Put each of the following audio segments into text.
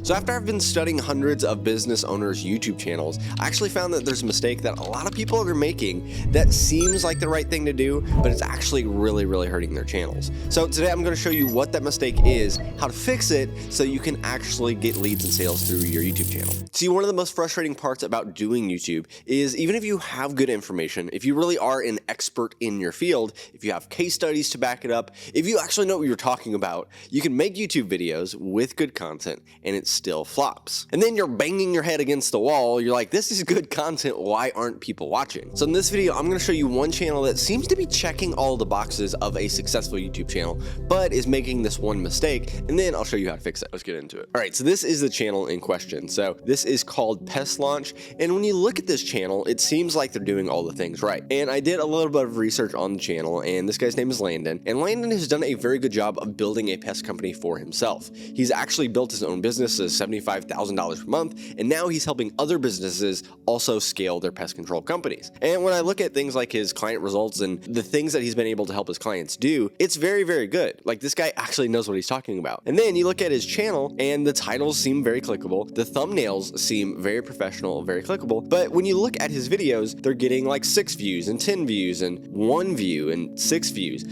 So after I've been studying hundreds of business owners' YouTube channels, I actually found that there's a mistake that a lot of people are making that seems like the right thing to do, but it's actually really hurting their channels. So today I'm going to show you what that mistake is, how to fix it, so you can actually get leads and sales through your YouTube channel. See, one of the most frustrating parts about doing YouTube is even if you have good information, if you really are an expert in your field, if you have case studies to back it up, if you actually know what you're talking about, you can make YouTube videos with good content and it still flops. And then you're banging your head against the wall. You're like, this is good content. Why aren't people watching? So in this video, I'm going to show you one channel that seems to be checking all the boxes of a successful YouTube channel, but is making this one mistake. And then I'll show you how to fix it. Let's get into it. All right, so this is the channel in question. So this is called Pest Launch. And when you look at this channel, it seems like they're doing all the things right. And I did a little bit of research on the channel, and this guy's name is Landon. And Landon has done a very good job of building a pest company for himself. He's actually built his own business as $75,000 per month, and now he's helping other businesses also scale their pest control companies. And when I look at things like his client results and the things that he's been able to help his clients do, it's very good. Like, this guy actually knows what he's talking about. And then you look at his channel and the titles seem very clickable. The thumbnails seem very professional, very clickable. But when you look at his videos, they're getting like 6 views and 10 views and 1 view and 6 views.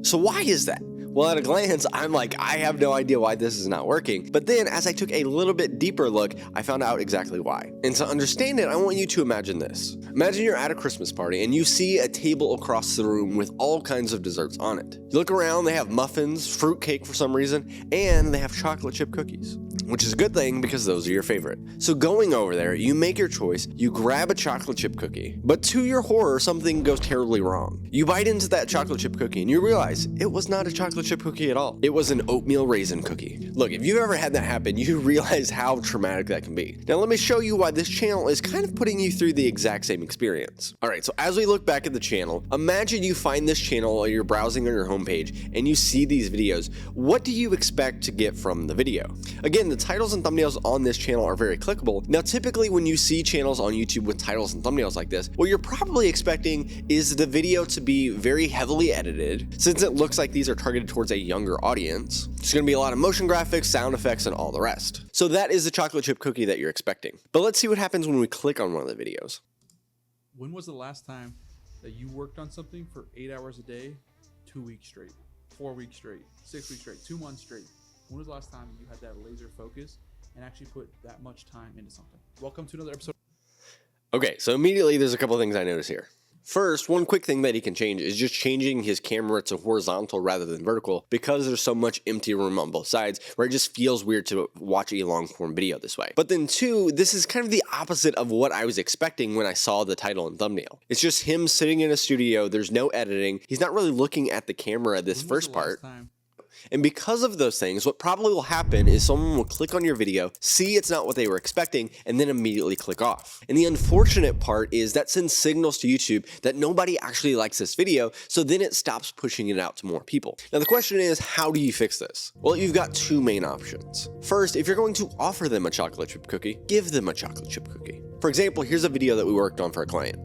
So why is that? Well, at a glance, I'm like, I have no idea why this is not working. But then as I took a little bit deeper look, I found out exactly why. And to understand it, I want you to imagine this. Imagine you're at a Christmas party and you see a table across the room with all kinds of desserts on it. You look around, they have muffins, fruit cake for some reason, and they have chocolate chip cookies, which is a good thing because those are your favorite. So going over there, you make your choice, you grab a chocolate chip cookie, but to your horror, something goes terribly wrong. You bite into that chocolate chip cookie and you realize it was not a chocolate chip cookie at all. It was an oatmeal raisin cookie. Look, if you've ever had that happen, you realize how traumatic that can be. Now let me show you why this channel is kind of putting you through the exact same experience. All right, so as we look back at the channel, imagine you find this channel or you're browsing on your homepage and you see these videos. What do you expect to get from the video? Again, the titles and thumbnails on this channel are very clickable. Now, typically when you see channels on YouTube with titles and thumbnails like this, what you're probably expecting is the video to be very heavily edited, since it looks like these are targeted towards a younger audience. There's going to be a lot of motion graphics, sound effects, and all the rest. So that is the chocolate chip cookie that you're expecting. But let's see what happens when we click on one of the videos. When was the last time that you worked on something for 8 hours a day, 2 weeks straight, 4 weeks straight, 6 weeks straight, 2 months straight? When was the last time you had that laser focus and actually put that much time into something? Welcome to another episode. Okay, so immediately there's a couple of things I notice here. First, one quick thing that he can change is just changing his camera to horizontal rather than vertical, because there's so much empty room on both sides where it just feels weird to watch a long form video this way. But then two, this is kind of the opposite of what I was expecting when I saw the title and thumbnail. It's just him sitting in a studio, there's no editing, he's not really looking at the camera this first part. And because of those things, what probably will happen is someone will click on your video, see it's not what they were expecting, and then immediately click off. And the unfortunate part is that sends signals to YouTube that nobody actually likes this video, so then it stops pushing it out to more people. Now the question is, how do you fix this? Well, you've got two main options. First, if you're going to offer them a chocolate chip cookie, give them a chocolate chip cookie. For example, here's a video that we worked on for a client.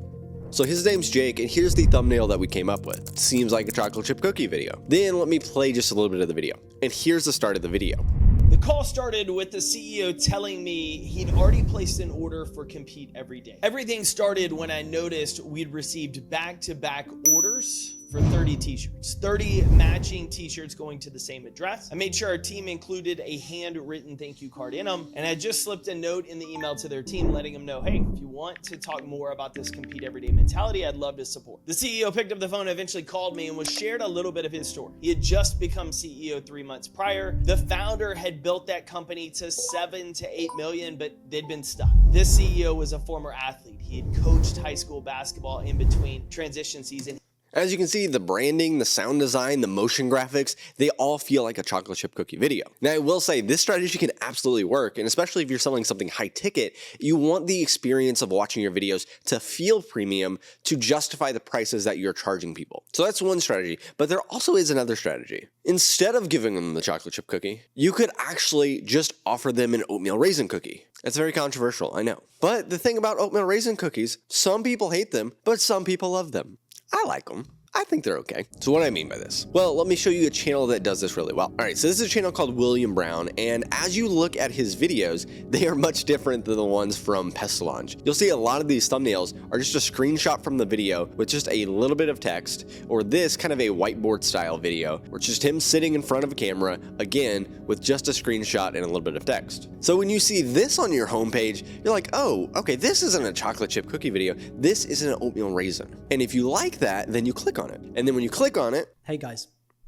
So his name's Jake, and here's the thumbnail that we came up with. Seems like a chocolate chip cookie video. Then let me play just a little bit of the video. And here's the start of the video. The call started with the CEO telling me he'd already placed an order for Compete every day. Everything started when I noticed we'd received back-to-back orders for 30 t-shirts, 30 matching t-shirts going to the same address. I made sure our team included a handwritten thank you card in them, and I just slipped a note in the email to their team letting them know, hey, if you want to talk more about this Compete Everyday mentality, I'd love to support. The CEO picked up the phone, eventually called me, and was shared a little bit of his story. He had just become CEO 3 months prior. The founder had built that company to 7 to 8 million, but they'd been stuck. This CEO was a former athlete. He had coached high school basketball in between transition season. As you can see, the branding, the sound design, the motion graphics, they all feel like a chocolate chip cookie video. Now, I will say this strategy can absolutely work, and especially if you're selling something high ticket, you want the experience of watching your videos to feel premium to justify the prices that you're charging people. So that's one strategy, but there also is another strategy. Instead of giving them the chocolate chip cookie, you could actually just offer them an oatmeal raisin cookie. It's very controversial, I know. But the thing about oatmeal raisin cookies, some people hate them, but some people love them. I like them. I think they're okay. So what do I mean by this? Well, let me show you a channel that does this really well. All right, so this is a channel called William Brown, and as you look at his videos, they are much different than the ones from Pestalonge. You'll see a lot of these thumbnails are just a screenshot from the video with just a little bit of text, or this kind of a whiteboard style video, where it's just him sitting in front of a camera, again, with just a screenshot and a little bit of text. So when you see this on your homepage, you're like, oh, okay, this isn't a chocolate chip cookie video, this is an oatmeal raisin. And if you like that, then you click on it. And then when you click on it, hey guys,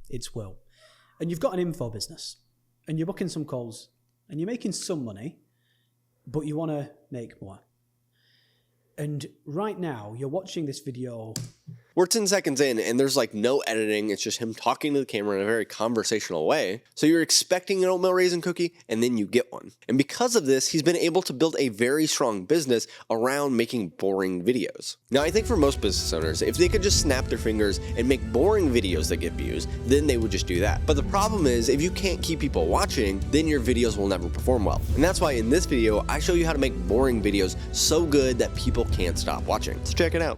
it's Will. And you've got an info business and you're booking some calls and you're making some money, but you want to make more. And right now you're watching this video. we're 10 seconds in and there's like no editing. It's just him talking to the camera in a very conversational way. So you're expecting an oatmeal raisin cookie and then you get one. And because of this, he's been able to build a very strong business around making boring videos. Now, I think for most business owners, if they could just snap their fingers and make boring videos that get views, then they would just do that. But the problem is, if you can't keep people watching, then your videos will never perform well. And that's why in this video, I show you how to make boring videos so good that people can't stop watching. So check it out.